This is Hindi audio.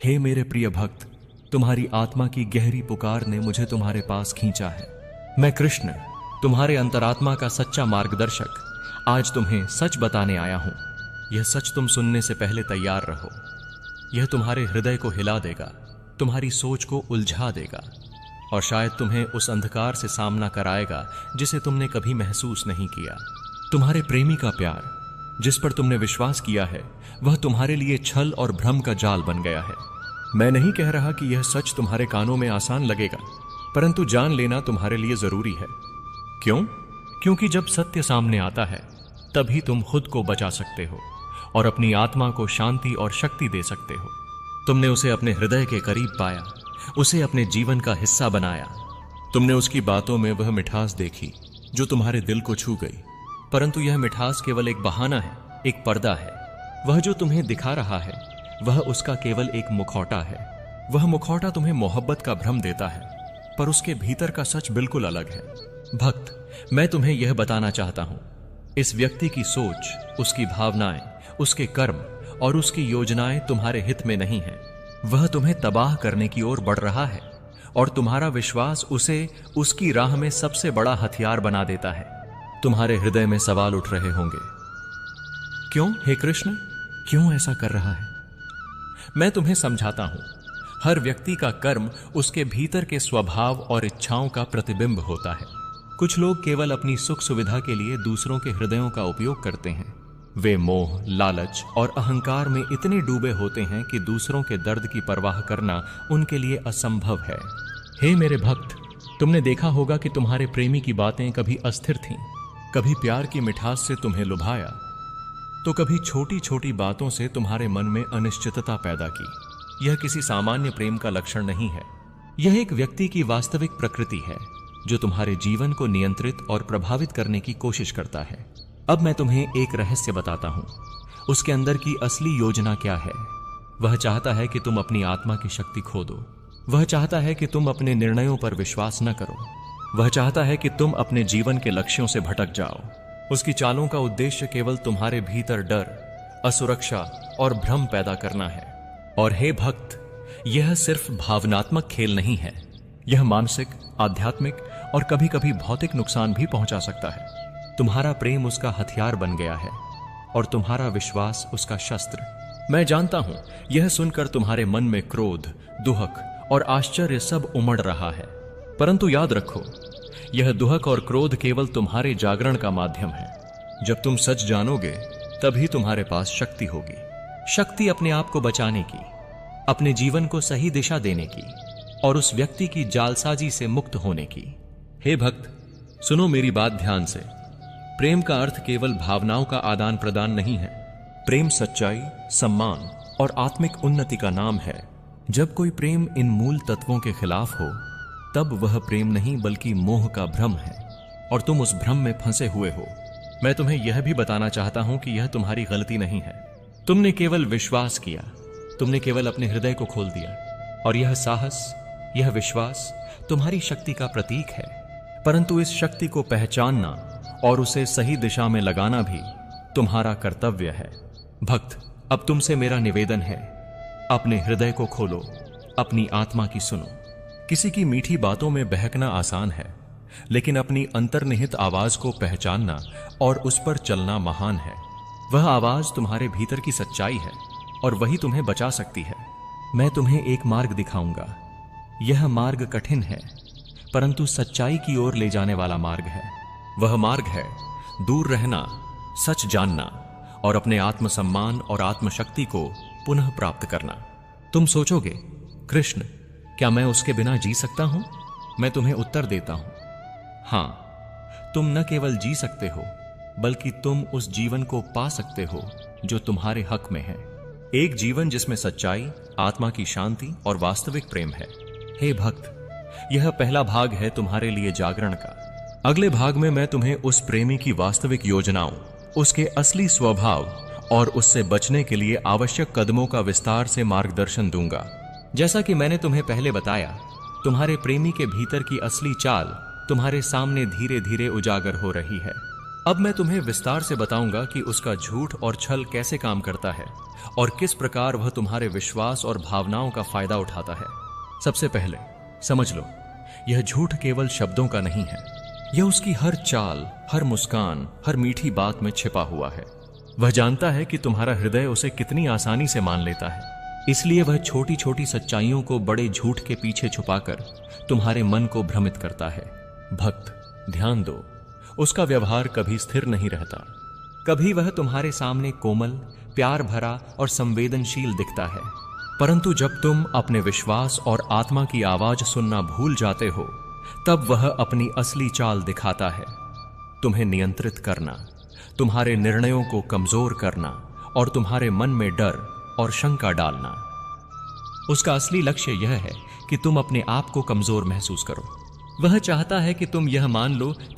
हे मेरे प्रिय भक्त, तुम्हारी आत्मा की गहरी पुकार ने मुझे तुम्हारे पास खींचा है। मैं कृष्ण, तुम्हारे अंतरात्मा का सच्चा मार्गदर्शक, आज तुम्हें सच बताने आया हूं। यह सच तुम सुनने से पहले तैयार रहो। यह तुम्हारे हृदय को हिला देगा, तुम्हारी सोच को उलझा देगा और शायद तुम्हें उस अंधकार से सामना कराएगा जिसे तुमने कभी महसूस नहीं किया। तुम्हारे प्रेमी का प्यार, जिस पर तुमने विश्वास किया है, वह तुम्हारे लिए छल और भ्रम का जाल बन गया है। मैं नहीं कह रहा कि यह सच तुम्हारे कानों में आसान लगेगा, परंतु जान लेना तुम्हारे लिए जरूरी है। क्यों? क्योंकि जब सत्य सामने आता है तभी तुम खुद को बचा सकते हो और अपनी आत्मा को शांति और शक्ति दे सकते हो। तुमने उसे अपने हृदय के करीब पाया, उसे अपने जीवन का हिस्सा बनाया। तुमने उसकी बातों में वह मिठास देखी जो तुम्हारे दिल को छू गई, परंतु यह मिठास केवल एक बहाना है, एक पर्दा है। वह जो तुम्हें दिखा रहा है वह उसका केवल एक मुखौटा है। वह मुखौटा तुम्हें मोहब्बत का भ्रम देता है, पर उसके भीतर का सच बिल्कुल अलग है। भक्त, मैं तुम्हें यह बताना चाहता हूं, इस व्यक्ति की सोच, उसकी भावनाएं, उसके कर्म और उसकी योजनाएं तुम्हारे हित में नहीं है। वह तुम्हें तबाह करने की ओर बढ़ रहा है और तुम्हारा विश्वास उसे उसकी राह में सबसे बड़ा हथियार बना देता है। तुम्हारे हृदय में सवाल उठ रहे होंगे, क्यों हे कृष्ण, क्यों ऐसा कर रहा है? मैं तुम्हें समझाता हूं। हर व्यक्ति का कर्म उसके भीतर के स्वभाव और इच्छाओं का प्रतिबिंब होता है। कुछ लोग केवल अपनी सुख सुविधा के लिए दूसरों के हृदयों का उपयोग करते हैं। वे मोह, लालच और अहंकार में इतने डूबे होते हैं कि दूसरों के दर्द की परवाह करना उनके लिए असंभव है। हे मेरे भक्त, तुमने देखा होगा कि तुम्हारे प्रेमी की बातें कभी अस्थिर थीं, कभी प्यार की मिठास से तुम्हें लुभाया, तो कभी छोटी छोटी बातों से तुम्हारे मन में अनिश्चितता पैदा की। यह किसी सामान्य प्रेम का लक्षण नहीं है। यह एक व्यक्ति की वास्तविक प्रकृति है जो तुम्हारे जीवन को नियंत्रित और प्रभावित करने की कोशिश करता है। अब मैं तुम्हें एक रहस्य बताता हूं। उसके अंदर की असली योजना क्या है? वह चाहता है कि तुम अपनी आत्मा की शक्ति खो दो। वह चाहता है कि तुम अपने निर्णयों पर विश्वास न करो। वह चाहता है कि तुम अपने जीवन के लक्ष्यों से भटक जाओ। उसकी चालों का उद्देश्य केवल तुम्हारे भीतर डर, असुरक्षा और भ्रम पैदा करना है। और हे भक्त, यह सिर्फ भावनात्मक खेल नहीं है। यह मानसिक, आध्यात्मिक और कभी कभी भौतिक नुकसान भी पहुंचा सकता है। तुम्हारा प्रेम उसका हथियार बन गया है और तुम्हारा विश्वास उसका शस्त्र। मैं जानता हूं, यह सुनकर तुम्हारे मन में क्रोध, दुहक और आश्चर्य सब उमड़ रहा है, परंतु याद रखो, यह दुहक और क्रोध केवल तुम्हारे जागरण का माध्यम है। जब तुम सच जानोगे तभी तुम्हारे पास शक्ति होगी। शक्ति अपने आप को बचाने की, अपने जीवन को सही दिशा देने की और उस व्यक्ति की जालसाजी से मुक्त होने की। हे भक्त, सुनो मेरी बात ध्यान से। प्रेम का अर्थ केवल भावनाओं का आदान प्रदान नहीं है। प्रेम सच्चाई, सम्मान और आत्मिक उन्नति का नाम है। जब कोई प्रेम इन मूल तत्वों के खिलाफ हो तब वह प्रेम नहीं बल्कि मोह का भ्रम है और तुम उस भ्रम में फंसे हुए हो। मैं तुम्हें यह भी बताना चाहता हूं कि यह तुम्हारी गलती नहीं है। तुमने केवल विश्वास किया, तुमने केवल अपने हृदय को खोल दिया और यह साहस, यह विश्वास तुम्हारी शक्ति का प्रतीक है। परंतु इस शक्ति को पहचानना और उसे सही दिशा में लगाना भी तुम्हारा कर्तव्य है। भक्त, अब तुमसे मेरा निवेदन है, अपने हृदय को खोलो, अपनी आत्मा की सुनो। किसी की मीठी बातों में बहकना आसान है, लेकिन अपनी अंतर्निहित आवाज को पहचानना और उस पर चलना महान है। वह आवाज तुम्हारे भीतर की सच्चाई है और वही तुम्हें बचा सकती है। मैं तुम्हें एक मार्ग दिखाऊंगा। यह मार्ग कठिन है, परंतु सच्चाई की ओर ले जाने वाला मार्ग है। वह मार्ग है दूर रहना, सच जानना और अपने आत्मसम्मान और आत्मशक्ति को पुनः प्राप्त करना। तुम सोचोगे, कृष्ण, क्या मैं उसके बिना जी सकता हूं? मैं तुम्हें उत्तर देता हूं, हां, तुम न केवल जी सकते हो बल्कि तुम उस जीवन को पा सकते हो जो तुम्हारे हक में है। एक जीवन जिसमें सच्चाई, आत्मा की शांति और वास्तविक प्रेम है। हे भक्त, यह पहला भाग है तुम्हारे लिए जागरण का। अगले भाग में मैं तुम्हें उस प्रेमी की वास्तविक योजनाओं, उसके असली स्वभाव और उससे बचने के लिए आवश्यक कदमों का विस्तार से मार्गदर्शन दूंगा। जैसा कि मैंने तुम्हें पहले बताया, तुम्हारे प्रेमी के भीतर की असली चाल तुम्हारे सामने धीरे धीरे उजागर हो रही है। अब मैं तुम्हें विस्तार से बताऊंगा कि उसका झूठ और छल कैसे काम करता है और किस प्रकार वह तुम्हारे विश्वास और भावनाओं का फायदा उठाता है। सबसे पहले समझ लो, यह झूठ केवल शब्दों का नहीं है, यह उसकी हर चाल, हर मुस्कान, हर मीठी बात में छिपा हुआ है। वह जानता है कि तुम्हारा हृदय उसे कितनी आसानी से मान लेता है, इसलिए वह छोटी छोटी सच्चाइयों को बड़े झूठ के पीछे छुपाकर तुम्हारे मन को भ्रमित करता है। भक्त, ध्यान दो, उसका व्यवहार कभी स्थिर नहीं रहता। कभी वह तुम्हारे सामने कोमल, प्यार भरा और संवेदनशील दिखता है, परंतु जब तुम अपने विश्वास और आत्मा की आवाज सुनना भूल जाते हो, तब वह अपनी असली चाल दिखाता है। तुम्हें नियंत्रित करना, तुम्हारे निर्णयों को कमजोर करना और तुम्हारे मन में डर और शंका डालना। उसका असली लक्ष्य यह है कि तुम अपने आप को कमजोर महसूस करो। वह चाहता है कि तुम यह मान लो कि